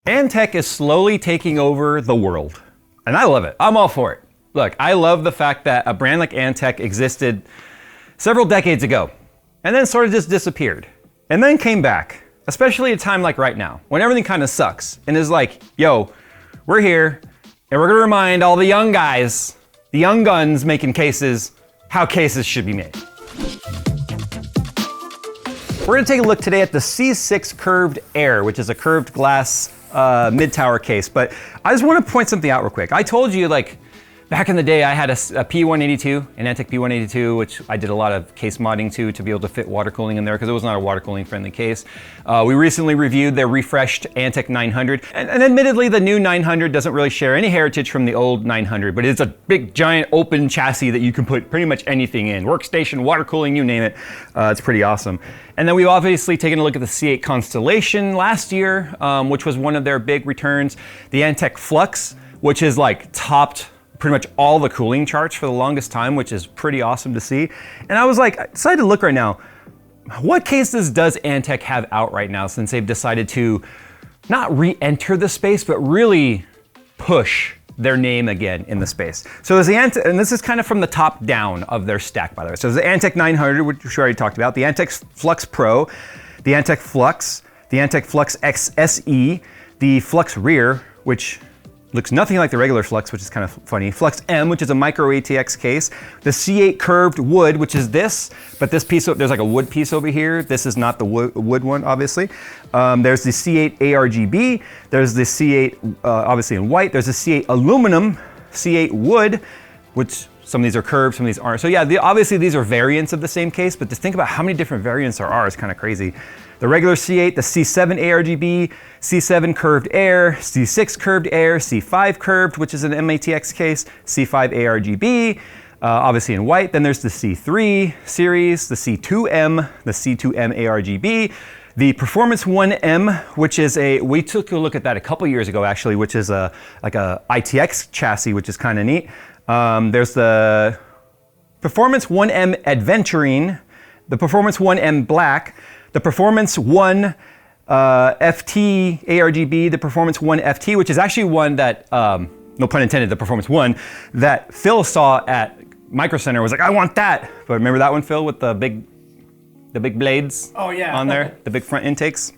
Antec is slowly taking over the world, and I love it. I'm all for it. Look, I love the fact that a brand like Antec existed several decades ago, and then sort of just disappeared, and then came back, especially at a time like right now, when everything kind of sucks, and is like, yo, we're here, and we're gonna remind all the young guys, the young guns making cases, how cases should be made. We're gonna take a look today at the C6 Curved Air, which is a curved glass mid-tower case. But I just want to point something out real quick. I told you, like, back in the day, I had a P182, an Antec P182, which I did a lot of case modding to be able to fit water cooling in there because it was not a water cooling friendly case. We recently reviewed their refreshed Antec 900, and admittedly, the new 900 doesn't really share any heritage from the old 900, but it's a big, giant, open chassis that you can put pretty much anything in. Workstation, water cooling, you name it. It's pretty awesome. And then we've obviously taken a look at the C8 Constellation last year, which was one of their big returns. The Antec Flux, which is like topped pretty much all the cooling charts for the longest time, which is pretty awesome to see. And I was like, I decided to look right now, what cases does Antec have out right now since they've decided to not re-enter the space, but really push their name again in the space. So there's the Antec, and this is kind of from the top down of their stack, by the way. So there's the Antec 900, which we already talked about, the Antec Flux Pro, the Antec Flux, the Antec Flux X SE, the Flux Rear, which looks nothing like the regular Flux, which is kind of funny. Flux M, which is a micro ATX case. The C8 Curved Wood, which is this, but this piece, there's like a wood piece over here. This is not the wood one, obviously. There's the C8 ARGB. There's the C8, obviously in white. There's the C8 Aluminum, C8 Wood, which some of these are curved, some of these aren't. So yeah, obviously these are variants of the same case, but to think about how many different variants there are is kind of crazy. The regular C8, the C7 ARGB, C7 Curved Air, C6 Curved Air, C5 Curved, which is an MATX case, C5 ARGB, obviously in white. Then there's the C3 series, the C2M, the C2M ARGB, the Performance 1M, which is we took a look at that a couple years ago actually, which is like a ITX chassis, which is kind of neat. There's the Performance 1M Adventurine, the Performance 1M Black, the Performance 1 FT ARGB, the Performance 1 FT, which is actually one that, no pun intended, the Performance 1, that Phil saw at Micro Center, was like, I want that. But remember that one, Phil, with the big blades on there, the big front intakes?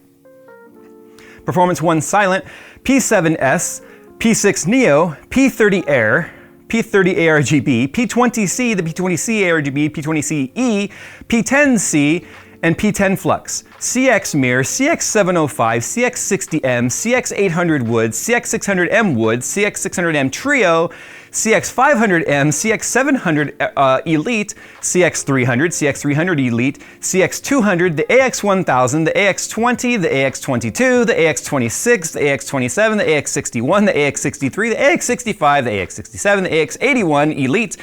Performance 1 Silent, P7S, P6 Neo, P30 Air, P30 ARGB, P20C, the P20C ARGB, P20CE, P10C, and P10 Flux, CX Mirror, CX705, CX60M, CX800 Wood, CX600M Wood, CX600M Trio, CX500M, CX700 Elite, CX300, CX300 Elite, CX200, the AX1000, the AX20, the AX22, the AX26, the AX27, the AX61, the AX63, the AX65, the AX67, the AX81 Elite,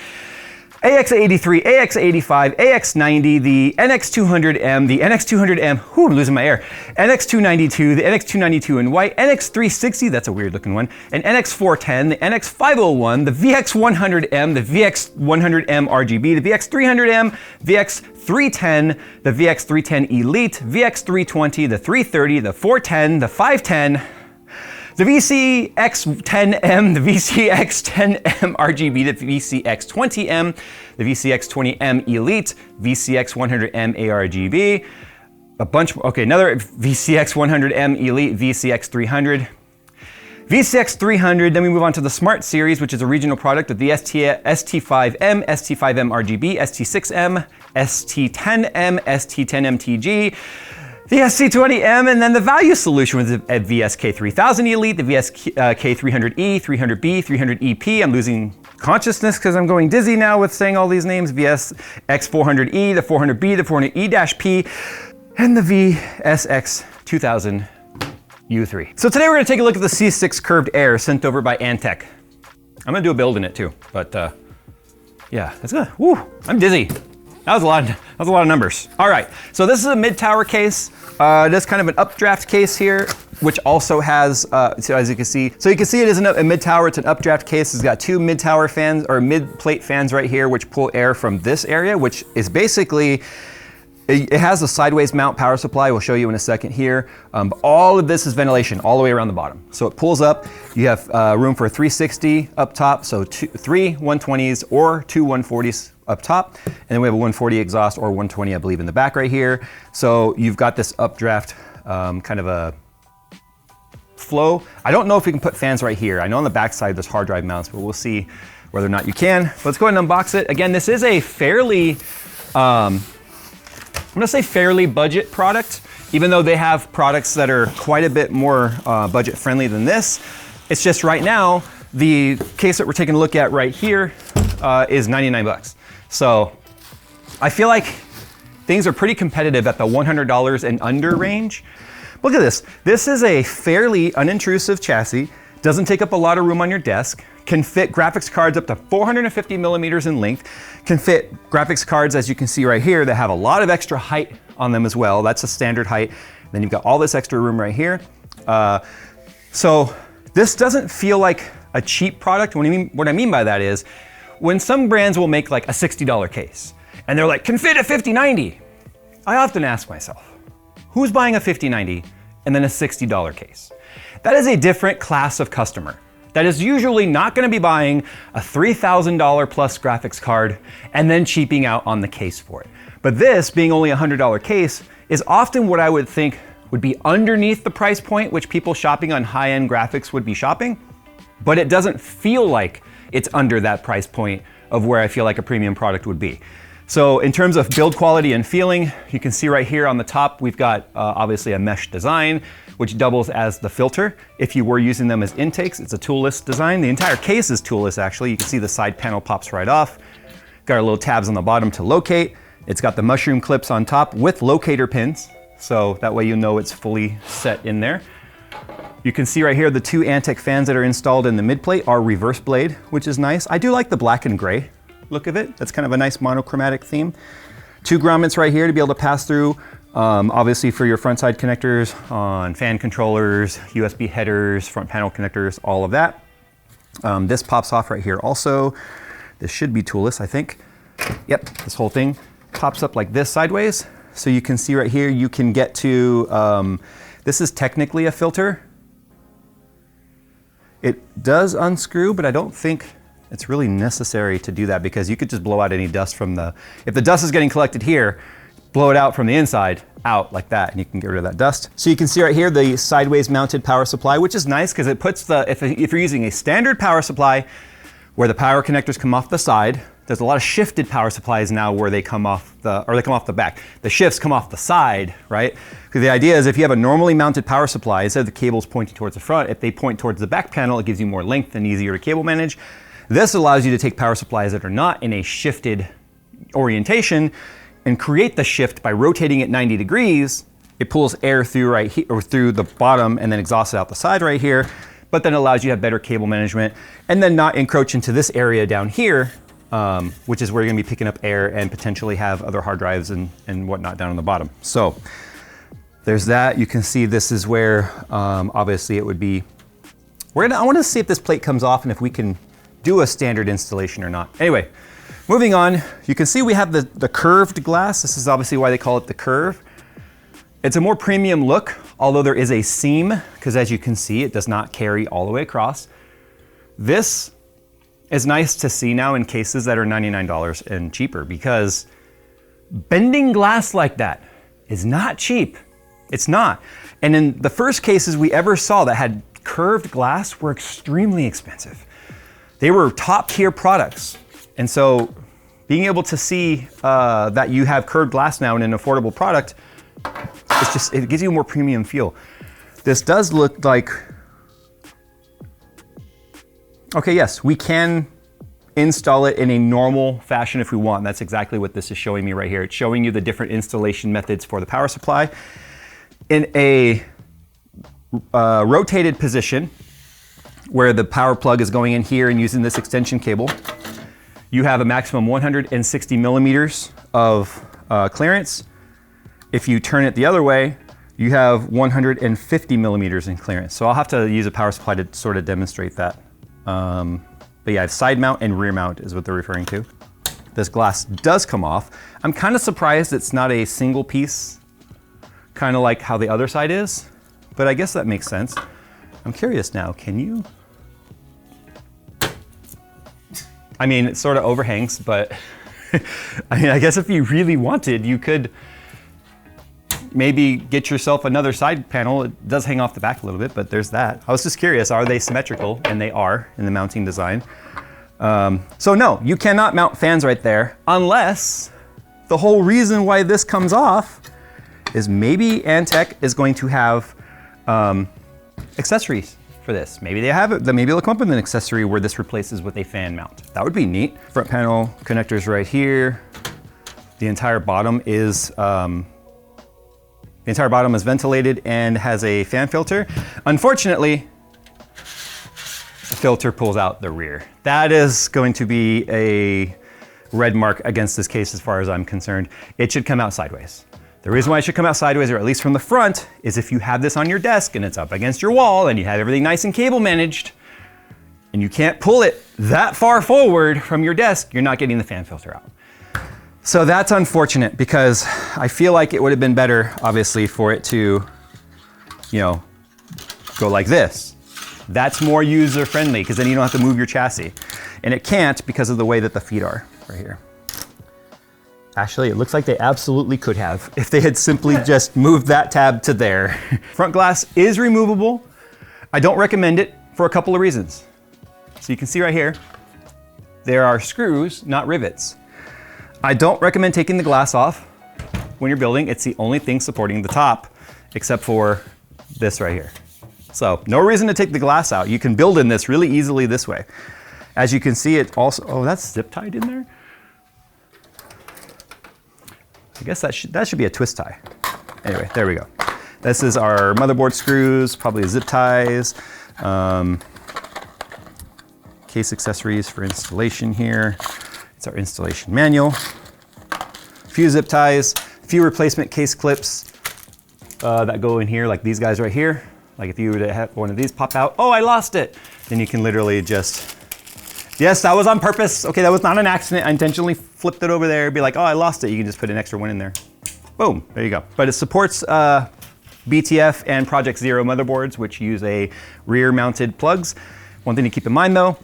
AX83, AX85, AX90, the NX200M, the NX200M, I'm losing my air, NX292, the NX292 in white, NX360, that's a weird looking one, and NX410, the NX501, the VX100M, the VX100M RGB, the VX300M, VX310, the VX310 Elite, VX320, the 330, the 410, the 510, the VCX10M, the VCX10M RGB, the VCX20M, the VCX20M Elite, VCX100M ARGB, a bunch, another VCX100M Elite, VCX300, VCX300, then we move on to the Smart Series, which is a regional product of the ST5M, ST5M RGB, ST6M, ST10M, ST10MTG, the SC20M, and then the value solution was at VSK3000 Elite, the VSK300E, 300B, 300EP. I'm losing consciousness because I'm going dizzy now with saying all these names. VSX400E, the 400B, the 400E-P, and the VSX2000 U3. So today we're gonna take a look at the C6 Curved Air sent over by Antec. I'm gonna do a build in it too, but yeah, that's good. Woo, I'm dizzy. That was a lot of numbers. All right, so this is a mid-tower case. This kind of an updraft case here, which also has, so as you can see, it isn't a mid-tower, it's an updraft case. It's got two mid-tower fans, or mid-plate fans right here, which pull air from this area, which is basically It has a sideways mount power supply. We'll show you in a second here. But all of this is ventilation all the way around the bottom. So it pulls up. You have room for a 360 up top, so three 120s or two 140s up top. And then we have a 140 exhaust or 120, I believe, in the back right here. So you've got this updraft kind of a flow. I don't know if we can put fans right here. I know on the back side there's hard drive mounts, but we'll see whether or not you can. Let's go ahead and unbox it. Again, this is a fairly, I'm gonna say fairly budget product, even though they have products that are quite a bit more budget friendly than this. It's just right now, the case that we're taking a look at right here is 99 bucks. So I feel like things are pretty competitive at the $100 and under range. Look at this. This is a fairly unintrusive chassis, doesn't take up a lot of room on your desk, can fit graphics cards up to 450 millimeters in length, can fit graphics cards, as you can see right here, that have a lot of extra height on them as well. That's a standard height. Then you've got all this extra room right here. So this doesn't feel like a cheap product. What I mean by that is, when some brands will make like a $60 case, and they're like, can fit a 5090. I often ask myself, who's buying a 5090 and then a $60 case? That is a different class of customer. That is usually not gonna be buying a $3,000 plus graphics card and then cheaping out on the case for it. But this, being only a $100 case, is often what I would think would be underneath the price point which people shopping on high-end graphics would be shopping, but it doesn't feel like it's under that price point of where I feel like a premium product would be. So in terms of build quality and feeling, you can see right here on the top, we've got obviously a mesh design, which doubles as the filter. If you were using them as intakes, it's a toolless design. The entire case is toolless actually. You can see the side panel pops right off. Got our little tabs on the bottom to locate. It's got the mushroom clips on top with locator pins. So that way you know it's fully set in there. You can see right here the two Antec fans that are installed in the mid plate are reverse blade, which is nice. I do like the black and gray look of it. That's kind of a nice monochromatic theme. Two grommets right here to be able to pass through. Obviously for your front side connectors on fan controllers, USB headers, front panel connectors, all of that. This pops off right here also. This should be toolless, I think. Yep, this whole thing pops up like this sideways. So you can see right here, you can get to, this is technically a filter. It does unscrew, but I don't think it's really necessary to do that because you could just blow out any dust from if the dust is getting collected here, blow it out from the inside, out like that, and you can get rid of that dust. So you can see right here the sideways mounted power supply, which is nice because it puts if you're using a standard power supply where the power connectors come off the side, there's a lot of shifted power supplies now where they come off the back. The shifts come off the side, right? Because the idea is if you have a normally mounted power supply, instead of the cables pointing towards the front, if they point towards the back panel, it gives you more length and easier to cable manage. This allows you to take power supplies that are not in a shifted orientation and create the shift by rotating it 90 degrees. It pulls air through right here, or through the bottom and then exhausts it out the side right here, but then allows you to have better cable management and then not encroach into this area down here, which is where you're gonna be picking up air and potentially have other hard drives and whatnot down on the bottom. So there's that. You can see this is where obviously it would be, I wanna see if this plate comes off and if we can do a standard installation or not. Anyway, moving on, you can see we have the curved glass. This is obviously why they call it the curve. It's a more premium look, although there is a seam, because as you can see, it does not carry all the way across. This is nice to see now in cases that are $99 and cheaper, because bending glass like that is not cheap. It's not. And in the first cases we ever saw that had curved glass were extremely expensive. They were top tier products. And so being able to see that you have curved glass now in an affordable product, it gives you a more premium feel. This does look like, okay, yes, we can install it in a normal fashion if we want. That's exactly what this is showing me right here. It's showing you the different installation methods for the power supply. In a rotated position, where the power plug is going in here and using this extension cable, you have a maximum 160 millimeters of clearance. If you turn it the other way, you have 150 millimeters in clearance. So I'll have to use a power supply to sort of demonstrate that. But yeah, side mount and rear mount is what they're referring to. this glass does come off. I'm kind of surprised it's not a single piece, kind of like how the other side is, but I guess that makes sense. I'm curious now, can you? I mean, it sort of overhangs, but I mean, I guess if you really wanted, you could maybe get yourself another side panel. It does hang off the back a little bit, but there's that. I was just curious, are they symmetrical? And they are in the mounting design. So no, you cannot mount fans right there unless the whole reason why this comes off is maybe Antec is going to have accessories for this. Maybe they have it, maybe they'll come up with an accessory where this replaces with a fan mount. That would be neat. Front panel connectors right here. The entire bottom is ventilated and has a fan filter. Unfortunately, the filter pulls out the rear. That is going to be a red mark against this case as far as I'm concerned. It should come out sideways. The reason why it should come out sideways, or at least from the front, is if you have this on your desk and it's up against your wall and you have everything nice and cable managed, and you can't pull it that far forward from your desk, you're not getting the fan filter out. So that's unfortunate because I feel like it would have been better, obviously, for it to, you know, go like this. That's more user friendly because then you don't have to move your chassis. And it can't because of the way that the feet are right here. Actually, it looks like they absolutely could have if they had simply just moved that tab to there. Front glass is removable. I don't recommend it for a couple of reasons. So you can see right here, there are screws, not rivets. I don't recommend taking the glass off when you're building. It's the only thing supporting the top, except for this right here. So no reason to take the glass out. You can build in this really easily this way. As you can see, it also, oh, that's zip tied in there? I guess that should be a twist tie. Anyway, there we go. This is our motherboard screws, probably zip ties, case accessories for installation here. It's our installation manual. A few zip ties, a few replacement case clips that go in here, like these guys right here. Like if you were to have one of these pop out, oh, I lost it. Then you can literally just, yes, that was on purpose. Okay, that was not an accident. I intentionally flipped it over there, be like, oh, I lost it. You can just put an extra one in there. Boom, there you go. But it supports BTF and Project Zero motherboards, which use a rear mounted plugs. One thing to keep in mind though,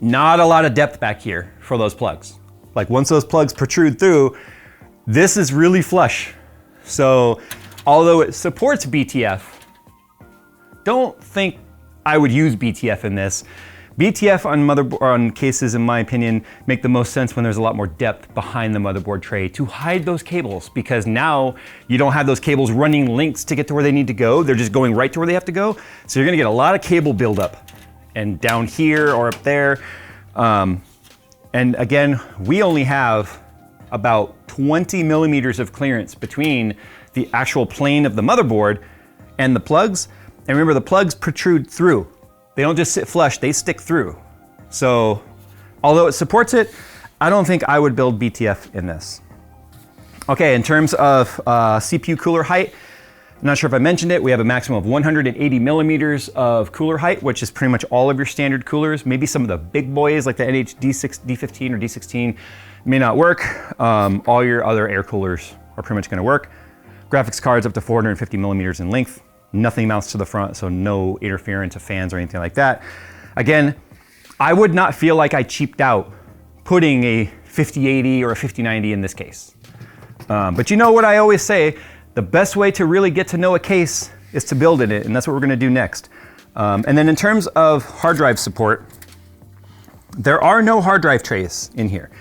not a lot of depth back here for those plugs. Like once those plugs protrude through, this is really flush. So although it supports BTF, don't think I would use BTF in this. BTF on cases, in my opinion, make the most sense when there's a lot more depth behind the motherboard tray to hide those cables, because now you don't have those cables running links to get to where they need to go. They're just going right to where they have to go. So you're gonna get a lot of cable buildup, and down here or up there. And again, we only have about 20 millimeters of clearance between the actual plane of the motherboard and the plugs. And remember, the plugs protrude through. They don't just sit flush, they stick through. So, although it supports it, I don't think I would build BTF in this. Okay, in terms of CPU cooler height, I'm not sure if I mentioned it, we have a maximum of 180 millimeters of cooler height, which is pretty much all of your standard coolers. Maybe some of the big boys like the D15 or D16 may not work. All your other air coolers are pretty much gonna work. Graphics cards up to 450 millimeters in length. Nothing mounts to the front, so no interference of fans or anything like that. Again, I would not feel like I cheaped out putting a 5080 or a 5090 in this case. But you know what I always say, the best way to really get to know a case is to build in it, and that's what we're gonna do next. And then in terms of hard drive support, there are no hard drive trays in here.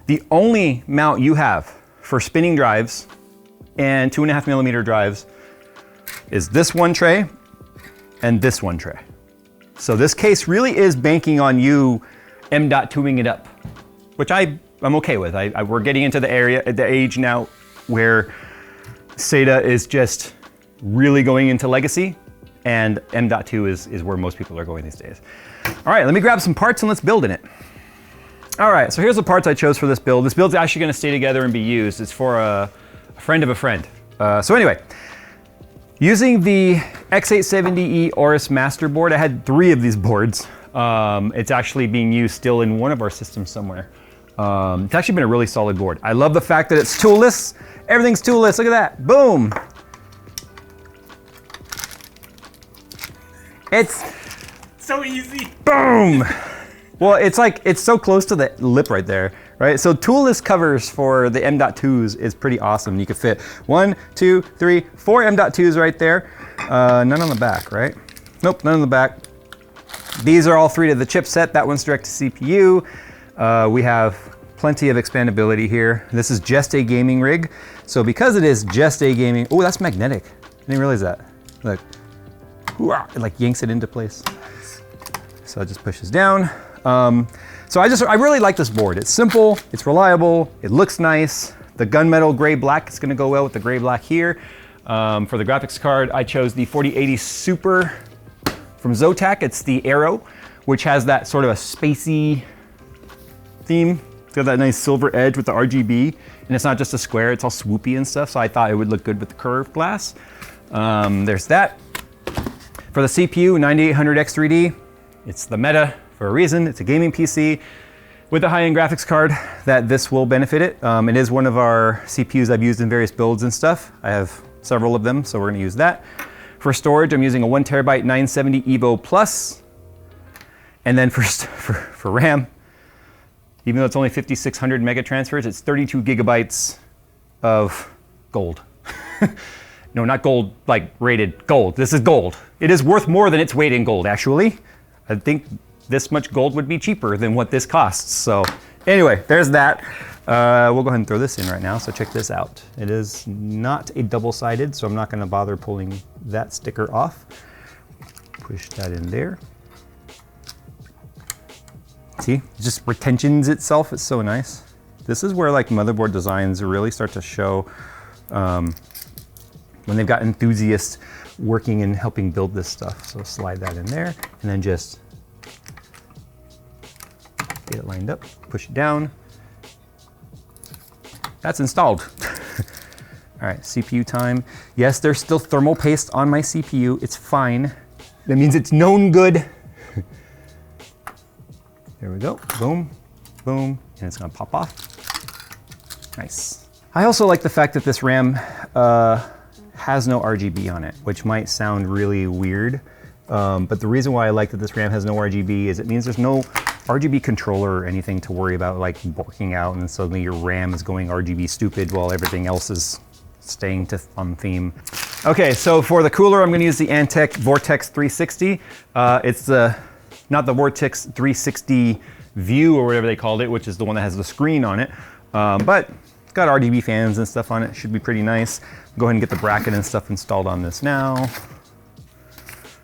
The only mount you have for spinning drives and 2.5 millimeter drives is this one tray and this one tray. So this case really is banking on you M.2ing it up, which I'm okay with. We're getting into the age now where SATA is just really going into legacy, and M.2 is where most people are going these days. All right, let me grab some parts and let's build in it. All right, so here's the parts I chose for this build. This build's actually gonna stay together and be used. It's for a friend of a friend. So anyway, using the X870E Aorus master board, I had 3 of these boards. It's actually being used still in one of our systems somewhere. It's actually been a really solid board. I love the fact that it's toolless. Everything's toolless, look at that, boom. It's so easy. Boom. Well, it's like, it's so close to the lip right there, right? So toolless covers for the M.2s is pretty awesome. You could fit 1, 2, 3, 4 M.2s right there. None on the back, right? Nope, none on the back. These are all 3 to the chipset. That one's direct to CPU. We have plenty of expandability here. This is just a gaming rig. So because it is just a gaming, oh, that's magnetic. I didn't realize that. Look, it like yanks it into place. So it just pushes down. So I really like this board. It's simple, it's reliable, it looks nice. The gunmetal gray black is gonna go well with the gray black here. For the graphics card, I chose the 4080 Super from Zotac. It's the Aero, which has that sort of a spacey theme. It's got that nice silver edge with the RGB, and it's not just a square, it's all swoopy and stuff, so I thought it would look good with the curved glass. There's that. For the CPU, 9800X3D, it's the meta for a reason. It's a gaming PC with a high-end graphics card that this will benefit it. It is one of our CPUs I've used in various builds and stuff. I have several of them, so we're gonna use that. For storage, I'm using a 1 terabyte 970 Evo Plus. And then for RAM, even though it's only 5,600 mega transfers, it's 32 gigabytes of gold. No, not gold, like rated gold. This is gold. It is worth more than its weight in gold, actually. I think this much gold would be cheaper than what this costs. So anyway, there's that. We'll go ahead and throw this in right now, so check this out. It is not a double-sided, so I'm not gonna bother pulling that sticker off. Push that in there. See, it just retentions itself, it's so nice. This is where like motherboard designs really start to show when they've got enthusiasts working and helping build this stuff. So slide that in there and then just get it lined up, push it down. That's installed. All right, CPU time. Yes, there's still thermal paste on my CPU. It's fine. That means it's known good. There we go, boom, boom, and it's gonna pop off. Nice. I also like the fact that this RAM has no RGB on it, which might sound really weird. But the reason why I like that this RAM has no RGB is it means there's no RGB controller or anything to worry about like working out and suddenly your RAM is going RGB stupid while everything else is staying on theme. Okay, so for the cooler, I'm gonna use the Antec Vortex 360. It's not the Vortex 360 View or whatever they called it, which is the one that has the screen on it. But it's got RGB fans and stuff on it, should be pretty nice. Go ahead and get the bracket and stuff installed on this now.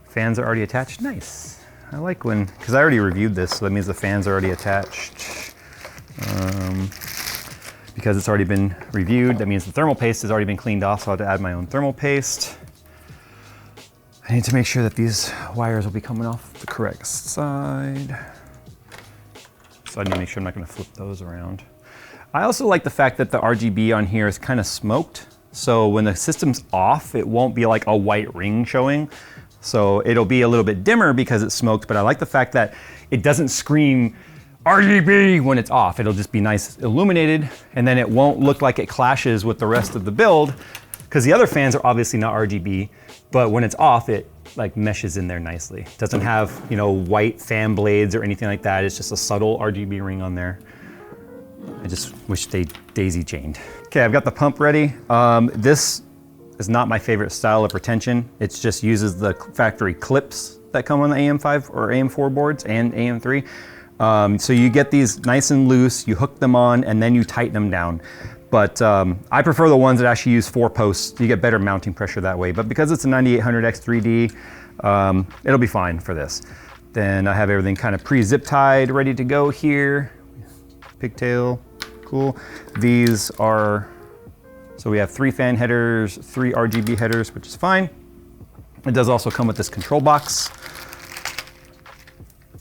Fans are already attached, nice. I like when, because I already reviewed this, so that means the fans are already attached. Because it's already been reviewed, that means the thermal paste has already been cleaned off, so I have to add my own thermal paste. I need to make sure that these wires will be coming off the correct side. So I need to make sure I'm not gonna flip those around. I also like the fact that the RGB on here is kind of smoked. So when the system's off, it won't be like a white ring showing. So it'll be a little bit dimmer because it's smoked, but I like the fact that it doesn't scream RGB when it's off. It'll just be nice illuminated, and then it won't look like it clashes with the rest of the build, because the other fans are obviously not RGB, but when it's off, it like meshes in there nicely. It doesn't have, you know, white fan blades or anything like that. It's just a subtle RGB ring on there. I just wish they daisy chained. Okay, I've got the pump ready. This is not my favorite style of retention. It just uses the factory clips that come on the AM5 or AM4 boards and AM3. So you get these nice and loose, you hook them on, and then you tighten them down. But I prefer the ones that actually use 4 posts. You get better mounting pressure that way. But because it's a 9800X3D, it'll be fine for this. Then I have everything kind of pre-zip tied, ready to go here. Pigtail, cool. These are, so we have 3 fan headers, 3 RGB headers, which is fine. It does also come with this control box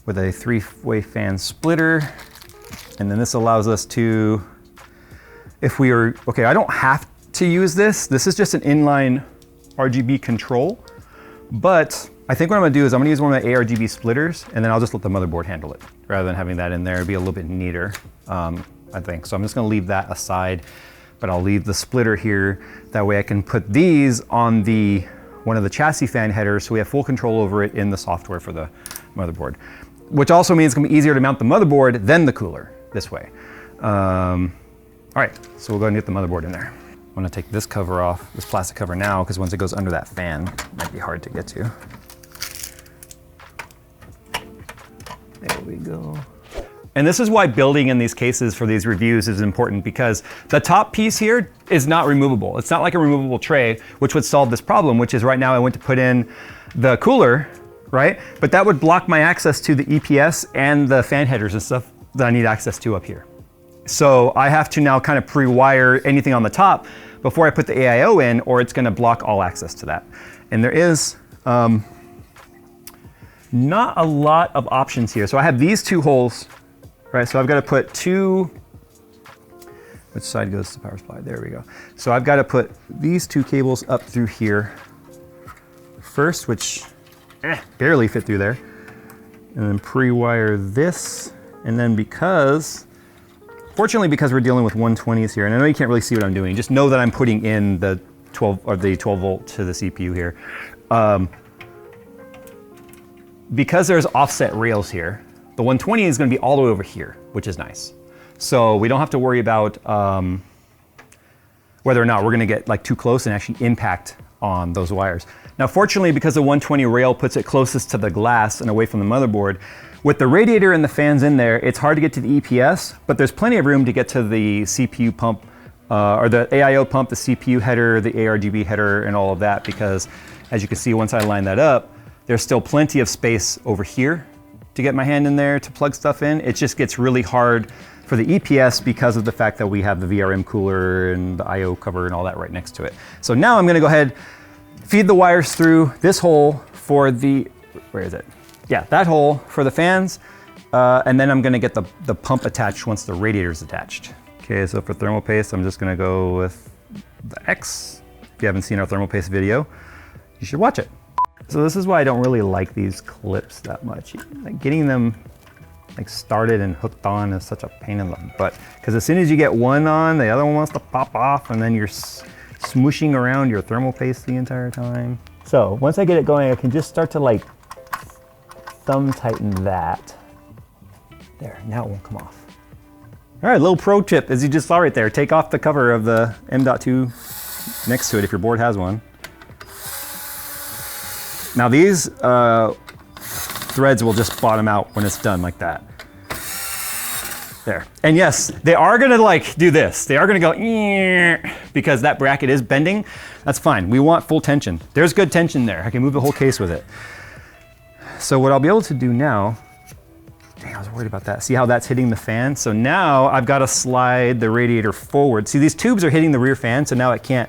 with a 3-way fan splitter. And then this allows us to, if we are, okay, I don't have to use this. This is just an inline RGB control, but I think what I'm gonna do is I'm gonna use one of the ARGB splitters, and then I'll just let the motherboard handle it, rather than having that in there. It'd be a little bit neater. I think. So I'm just gonna leave that aside, but I'll leave the splitter here. That way I can put these on one of the chassis fan headers so we have full control over it in the software for the motherboard. Which also means it's gonna be easier to mount the motherboard than the cooler this way. All right, so we'll go ahead and get the motherboard in there. I'm gonna take this cover off, this plastic cover now, because once it goes under that fan, it might be hard to get to. There we go. And this is why building in these cases for these reviews is important, because the top piece here is not removable. It's not like a removable tray, which would solve this problem, which is right now I went to put in the cooler, right? But that would block my access to the EPS and the fan headers and stuff that I need access to up here. So I have to now kind of pre-wire anything on the top before I put the AIO in, or it's gonna block all access to that. And there is not a lot of options here. So I have these two holes, right? So I've got to put two, which side goes to the power supply? There we go. So I've got to put these two cables up through here first, which barely fit through there. And then pre-wire this. And then fortunately because we're dealing with 120s here, and I know you can't really see what I'm doing, just know that I'm putting in the 12 volt to the CPU here. Because there's offset rails here, the 120 is going to be all the way over here, which is nice. So we don't have to worry about whether or not we're going to get like too close and actually impact on those wires. Now, fortunately, because the 120 rail puts it closest to the glass and away from the motherboard, with the radiator and the fans in there, it's hard to get to the EPS, but there's plenty of room to get to the CPU pump, or the AIO pump, the CPU header, the ARGB header, and all of that, because as you can see, once I line that up, there's still plenty of space over here to get my hand in there to plug stuff in. It just gets really hard for the EPS because of the fact that we have the VRM cooler and the IO cover and all that right next to it. So now I'm gonna go ahead, feed the wires through this hole for the, where is it? Yeah, that hole for the fans. And then I'm gonna get the pump attached once the radiator's attached. Okay, so for thermal paste, I'm just gonna go with the X. If you haven't seen our thermal paste video, you should watch it. So this is why I don't really like these clips that much. Like getting them like started and hooked on is such a pain in the butt. Because as soon as you get one on, the other one wants to pop off, and then you're smooshing around your thermal paste the entire time. So once I get it going, I can just start to like thumb tighten that. There, now it won't come off. All right, little pro tip, as you just saw right there, take off the cover of the M.2 next to it if your board has one. Now these threads will just bottom out when it's done like that. There. And yes, they are gonna like do this. They are gonna go because that bracket is bending. That's fine. We want full tension. There's good tension there. I can move the whole case with it. So what I'll be able to do now, dang, I was worried about that. See how that's hitting the fan? So now I've got to slide the radiator forward. See, these tubes are hitting the rear fan, so now it can't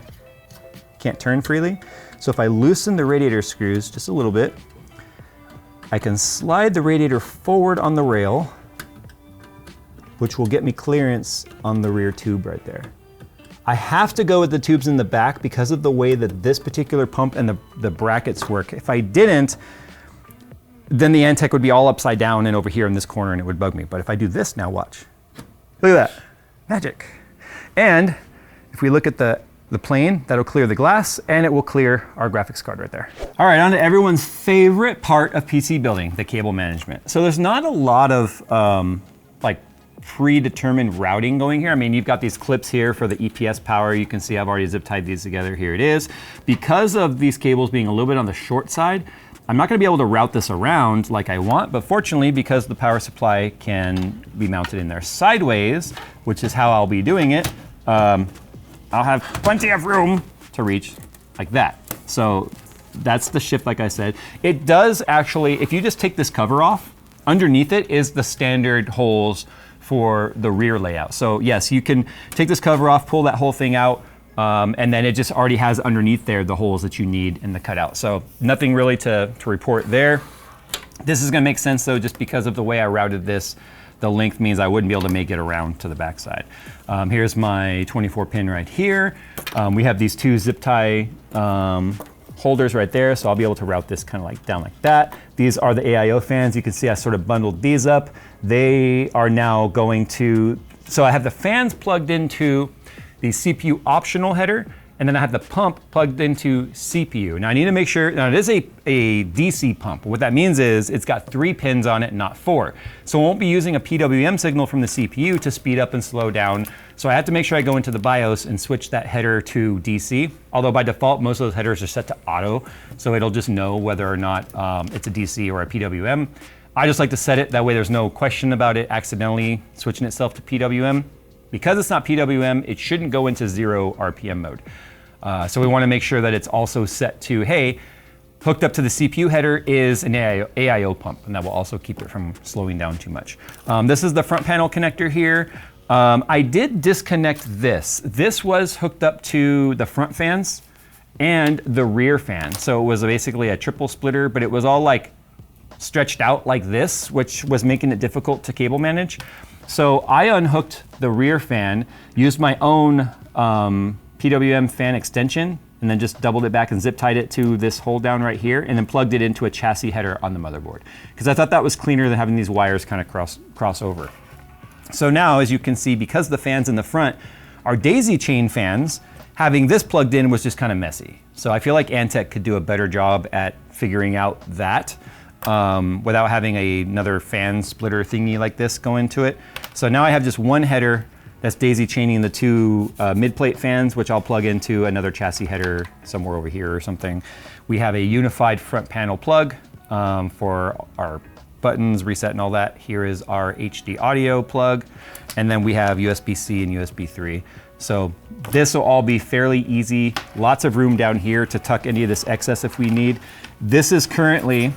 turn freely. So if I loosen the radiator screws just a little bit, I can slide the radiator forward on the rail, which will get me clearance on the rear tube right there. I have to go with the tubes in the back because of the way that this particular pump and the brackets work. If I didn't, then the Antec would be all upside down and over here in this corner and it would bug me. But if I do this now, watch. Look at that, magic. And if we look at the plane, that'll clear the glass and it will clear our graphics card right there. All right, on to everyone's favorite part of PC building, the cable management. So there's not a lot of like predetermined routing going here. I mean, you've got these clips here for the EPS power. You can see I've already zip tied these together. Here it is. Because of these cables being a little bit on the short side, I'm not gonna be able to route this around like I want, but fortunately, because the power supply can be mounted in there sideways, which is how I'll be doing it, I'll have plenty of room to reach like that. So that's the shift, like I said. It does actually, if you just take this cover off, underneath it is the standard holes for the rear layout. So yes, you can take this cover off, pull that whole thing out, and then it just already has underneath there the holes that you need in the cutout. So nothing really to report there. This is gonna make sense though, just because of the way I routed this. The length means I wouldn't be able to make it around to the backside. Here's my 24 pin right here. We have these two zip tie holders right there, so I'll be able to route this kind of like down like that. These are the AIO fans. You can see I sort of bundled these up. They are now going to So I have the fans plugged into the CPU optional header, and then I have the pump plugged into CPU. Now I need to make sure, now it is a DC pump. What that means is it's got 3 pins on it, not 4. So I won't be using a PWM signal from the CPU to speed up and slow down. So I have to make sure I go into the BIOS and switch that header to DC. Although by default, most of those headers are set to auto. So it'll just know whether or not it's a DC or a PWM. I just like to set it, that way there's no question about it accidentally switching itself to PWM. Because it's not PWM, it shouldn't go into 0 RPM mode. So we want to make sure that it's also set to, hey, hooked up to the CPU header is an AIO pump, and that will also keep it from slowing down too much. This is the front panel connector here. I did disconnect this. This was hooked up to the front fans and the rear fan. So it was basically a triple splitter, but it was all like stretched out like this, which was making it difficult to cable manage. So I unhooked the rear fan, used my own PWM fan extension, and then just doubled it back and zip tied it to this hold down right here, and then plugged it into a chassis header on the motherboard. Because I thought that was cleaner than having these wires kind of cross over. So now, as you can see, because the fans in the front are daisy chain fans, having this plugged in was just kind of messy. So I feel like Antec could do a better job at figuring out that without having another fan splitter thingy like this go into it. So now I have just one header that's daisy chaining the 2 mid-plate fans, which I'll plug into another chassis header somewhere over here or something. We have a unified front panel plug for our buttons, reset and all that. Here is our HD audio plug. And then we have USB-C and USB 3. So this will all be fairly easy. Lots of room down here to tuck any of this excess if we need. This is currently, I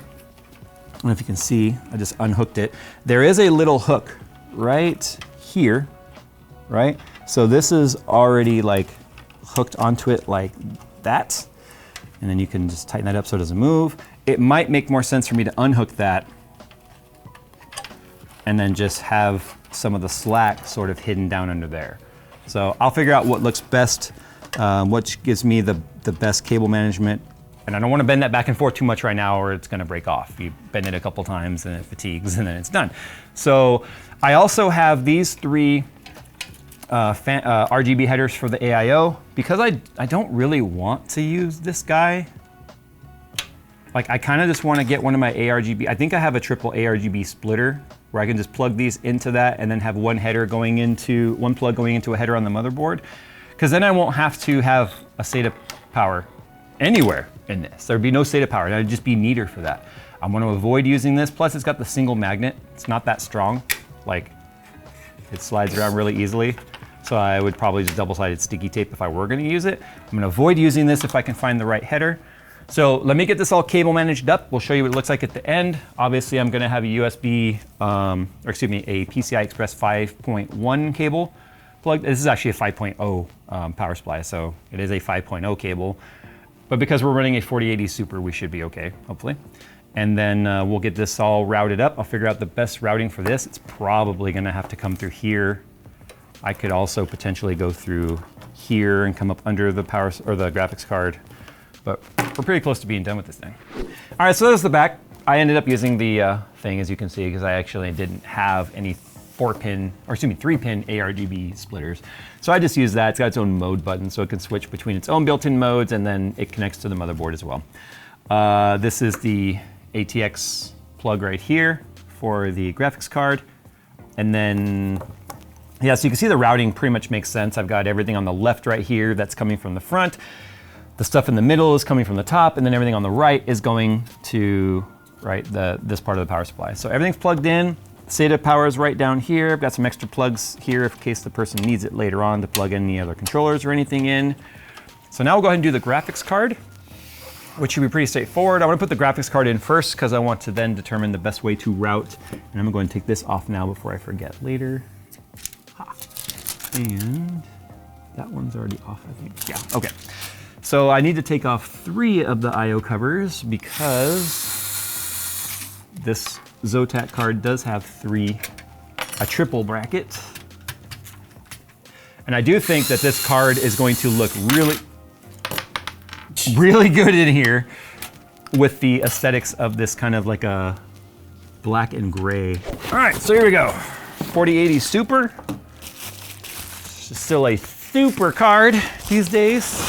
don't know if you can see, I just unhooked it. There is a little hook right here, right? So this is already like hooked onto it like that. And then you can just tighten that up so it doesn't move. It might make more sense for me to unhook that and then just have some of the slack sort of hidden down under there. So I'll figure out what looks best, what gives me the best cable management. And I don't want to bend that back and forth too much right now or it's going to break off. You bend it a couple times and it fatigues and then it's done. So I also have these 3 RGB headers for the AIO. Because I don't really want to use this guy. Like I kind of just want to get one of my ARGB. I think I have a triple ARGB splitter where I can just plug these into that and then have one plug going into a header on the motherboard. Because then I won't have to have a SATA power anywhere in this. There'd be no SATA power, and it'd just be neater for that. I want to avoid using this. Plus it's got the single magnet. It's not that strong. Like it slides around really easily. So I would probably just double-sided sticky tape if I were going to use it. I'm going to avoid using this if I can find the right header. So let me get this all cable managed up. We'll show you what it looks like at the end. Obviously, I'm going to have a USB, a PCI Express 5.1 cable plugged. This is actually a 5.0 power supply, so it is a 5.0 cable. But because we're running a 4080 Super, we should be okay, hopefully. And then we'll get this all routed up. I'll figure out the best routing for this. It's probably going to have to come through here. I could also potentially go through here and come up under the power or the graphics card. But we're pretty close to being done with this thing. All right, so there's the back. I ended up using the thing, as you can see, because I actually didn't have any 3-pin ARGB splitters. So I just used that. It's got its own mode button, so it can switch between its own built-in modes, and then it connects to the motherboard as well. This is the ATX plug right here for the graphics card. And then, yeah, so you can see the routing pretty much makes sense. I've got everything on the left right here that's coming from the front. The stuff in the middle is coming from the top, and then everything on the right is going to this part of the power supply. So everything's plugged in. SATA power is right down here. I've got some extra plugs here in case the person needs it later on to plug any other controllers or anything in. So now we'll go ahead and do the graphics card, which should be pretty straightforward. I want to put the graphics card in first because I want to then determine the best way to route. And I'm going to go ahead and take this off now before I forget later. And that one's already off, I think. Yeah, okay. So I need to take off 3 of the IO covers because this Zotac card does have a triple bracket. And I do think that this card is going to look really good in here with the aesthetics of this kind of like a black and gray. All right, so here we go. 4080 Super. which is still a super card these days.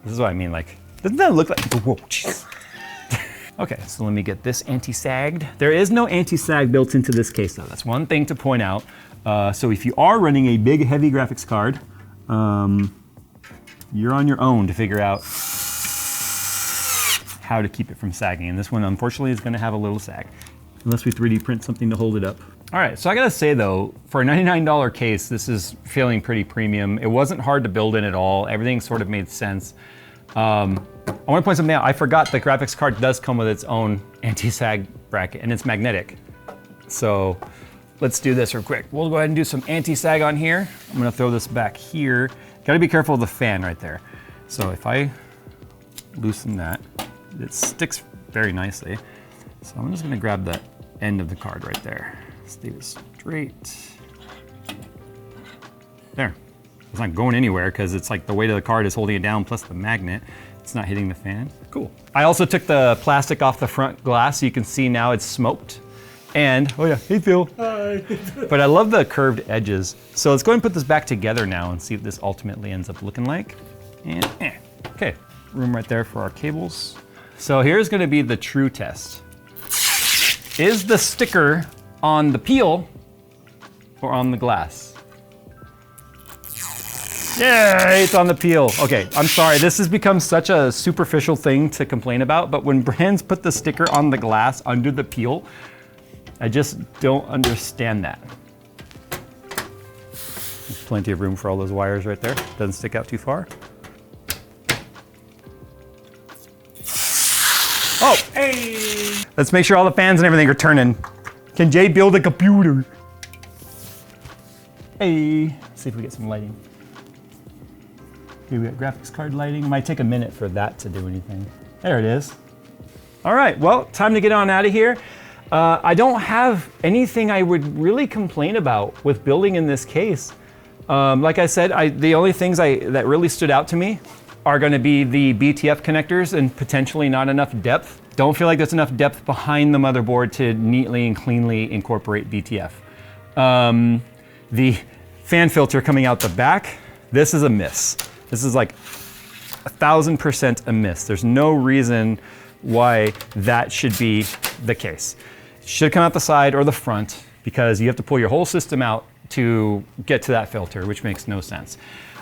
This is what I mean, like, doesn't that look like, whoa, jeez. Okay, so let me get this anti-sagged. There is no anti-sag built into this case though. That's one thing to point out. So if you are running a big, heavy graphics card, you're on your own to figure out how to keep it from sagging. And this one, unfortunately, is gonna have a little sag, unless we 3D print something to hold it up. All right, so I gotta say though, for a $99 case, this is feeling pretty premium. It wasn't hard to build in at all. Everything sort of made sense. I wanna point something out. I forgot the graphics card does come with its own anti-sag bracket, and it's magnetic. So let's do this real quick. We'll go ahead and do some anti-sag on here. I'm gonna throw this back here. Gotta be careful of the fan right there. So if I loosen that, it sticks very nicely. So I'm just gonna grab the end of the card right there. Stay straight. There. It's not going anywhere because it's like the weight of the card is holding it down plus the magnet. It's not hitting the fan. Cool. I also took the plastic off the front glass so you can see now it's smoked. And, oh yeah, hey Phil. Hi. But I love the curved edges. So let's go ahead and put this back together now and see what this ultimately ends up looking like. And, okay, room right there for our cables. So here's gonna be the true test. Is the sticker on the peel or on the glass? Yeah, it's on the peel. Okay, I'm sorry, this has become such a superficial thing to complain about, but when brands put the sticker on the glass under the peel, I just don't understand that. There's plenty of room for all those wires right there. Doesn't stick out too far. Oh, hey! Let's make sure all the fans and everything are turning. Can Jay build a computer? Hey, let's see if we get some lighting. Okay, we got graphics card lighting. Might take a minute for that to do anything. There it is. All right, well, time to get on out of here. I don't have anything I would really complain about with building in this case. Like I said, the only things that really stood out to me are gonna be the BTF connectors and potentially not enough depth. Don't feel like there's enough depth behind the motherboard to neatly and cleanly incorporate BTF. The fan filter coming out the back, this is a miss. This is like 1000% a miss. There's no reason why that should be the case. It should come out the side or the front because you have to pull your whole system out to get to that filter, which makes no sense.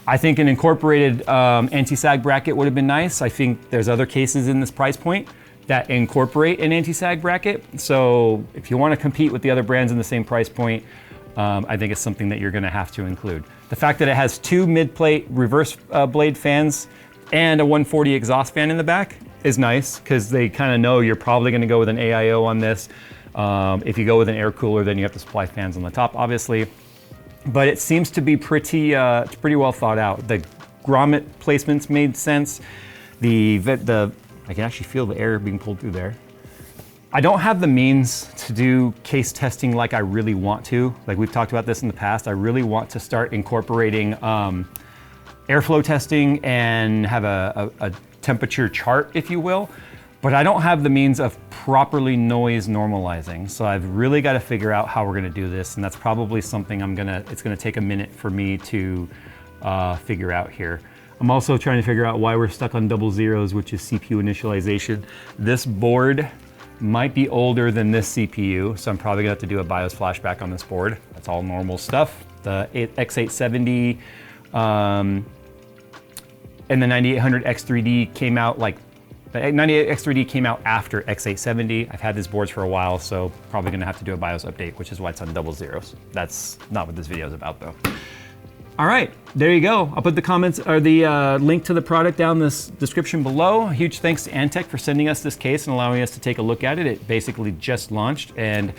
I think an incorporated anti-sag bracket would have been nice. I think there's other cases in this price point that incorporate an anti-sag bracket. So if you want to compete with the other brands in the same price point, I think it's something that you're going to have to include. The fact that it has two mid-plate reverse blade fans and a 140 exhaust fan in the back is nice because they kind of know you're probably going to go with an AIO on this. If you go with an air cooler, then you have to supply fans on the top, obviously. But it seems to be pretty well thought out. The grommet placements made sense. I can actually feel the air being pulled through there. I don't have the means to do case testing like I really want to. Like we've talked about this in the past. I really want to start incorporating airflow testing and have a temperature chart, if you will. But I don't have the means of properly noise normalizing. So I've really got to figure out how we're gonna do this. And that's probably something it's gonna take a minute for me to figure out here. I'm also trying to figure out why we're stuck on double zeros, which is CPU initialization. This board might be older than this CPU, so I'm probably gonna have to do a BIOS flashback on this board. That's all normal stuff. The X870 and the 9800 X3D came out the 98 X3D came out after X870. I've had these boards for a while, so probably gonna have to do a BIOS update, which is why it's on double zeros. That's not what this video is about though. All right, there you go. I'll put the comments or the link to the product down in this description below. A huge thanks to Antec for sending us this case and allowing us to take a look at it. It basically just launched, and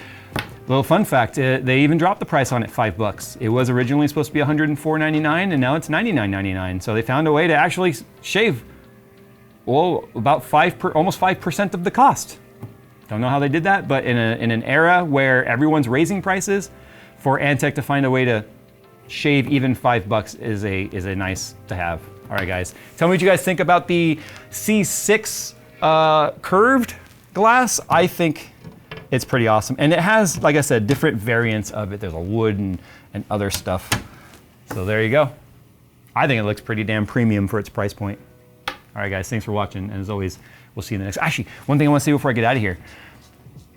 little fun fact, they even dropped the price on it $5. It was originally supposed to be $104.99 and now it's $99.99. So they found a way to actually shave, well, about almost 5% of the cost. Don't know how they did that, but in an era where everyone's raising prices, for Antec to find a way to shave even $5 is a nice to have. All right, guys, tell me what you guys think about the C6 curved glass. I think it's pretty awesome. And it has, like I said, different variants of it. There's a wood and other stuff. So there you go. I think it looks pretty damn premium for its price point. All right, guys, thanks for watching. And as always, we'll see you in the next. Actually, one thing I want to say before I get out of here.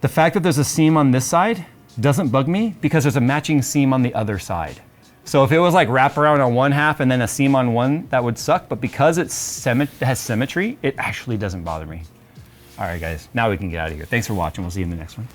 The fact that there's a seam on this side doesn't bug me because there's a matching seam on the other side. So if it was like wrap around on one half and then a seam on one, that would suck. But because it has symmetry, it actually doesn't bother me. All right, guys, now we can get out of here. Thanks for watching. We'll see you in the next one.